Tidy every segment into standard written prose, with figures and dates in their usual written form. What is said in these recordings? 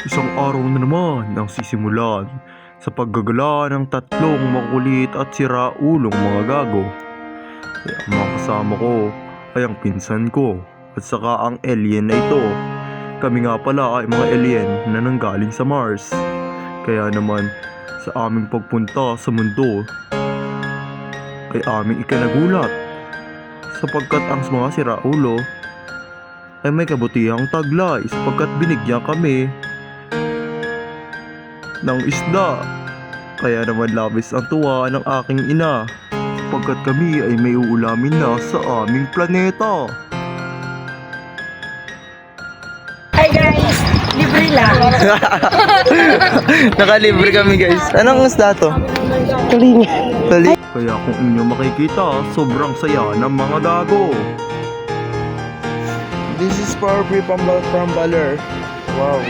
Isang araw na naman ang sisimulan sa paggagala ng tatlong makulit at siraulong mga gago. Kaya ang mga kasama ko ay ang pinsan ko at saka ang alien na ito. Kami nga pala ay mga alien na nanggaling sa Mars. Kaya naman sa aming pagpunta sa mundo ay aming ikinagulat sapagkat ang mga siraulo ay may kabutihang taglay sapagkat binigyan kami ng isda. Kaya naman labis ang tuwa ng aking ina sapagkat kami ay may uulamin na sa aming planeta. Hi guys, libre lang. Nakalibre kami guys. Anong isda to? Tulinga. Tali. Kaya kung inyo makikita, sobrang saya ng mga gago. This is Barbie from Baler. Wow.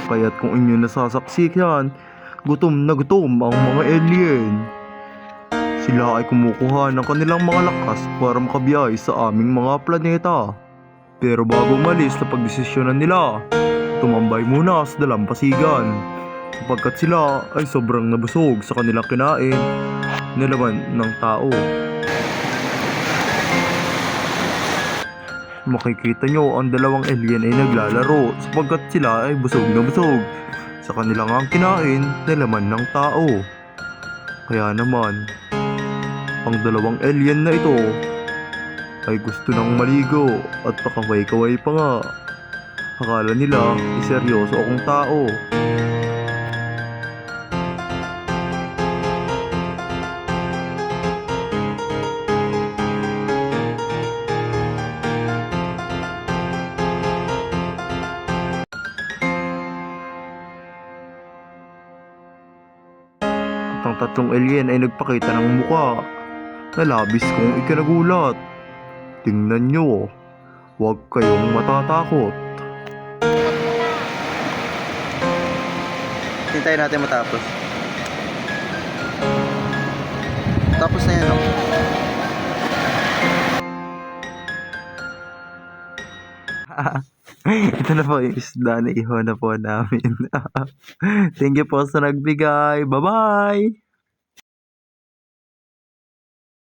Kaya't kung inyo nasasaksikan, gutom na gutom ang mga alien. Sila ay kumukuha ng kanilang mga lakas para makabiyahe sa aming mga planeta. Pero bago umalis na pagdesisyonan nila, tumambay muna sa dalampasigan sapagkat sila ay sobrang nabusog sa kanilang kinain na laman ng tao. Makikita nyo ang dalawang alien ay naglalaro sapagkat sila ay busog na busog sa kanilang ang kinain na laman ng tao. Kaya naman, ang dalawang alien na ito ay gusto nang maligo at pakaway-kaway pa nga. Akala nila seryoso akong tao. At ang tatlong alien ay nagpakita ng muka na labis kong ikinagulat. Tingnan nyo, huwag kayong matatakot. Hintayin natin matapos. Tapos na yan, no? Ito na po yung isda na iho na po namin. Thank you po sa nagbigay. Bye-bye!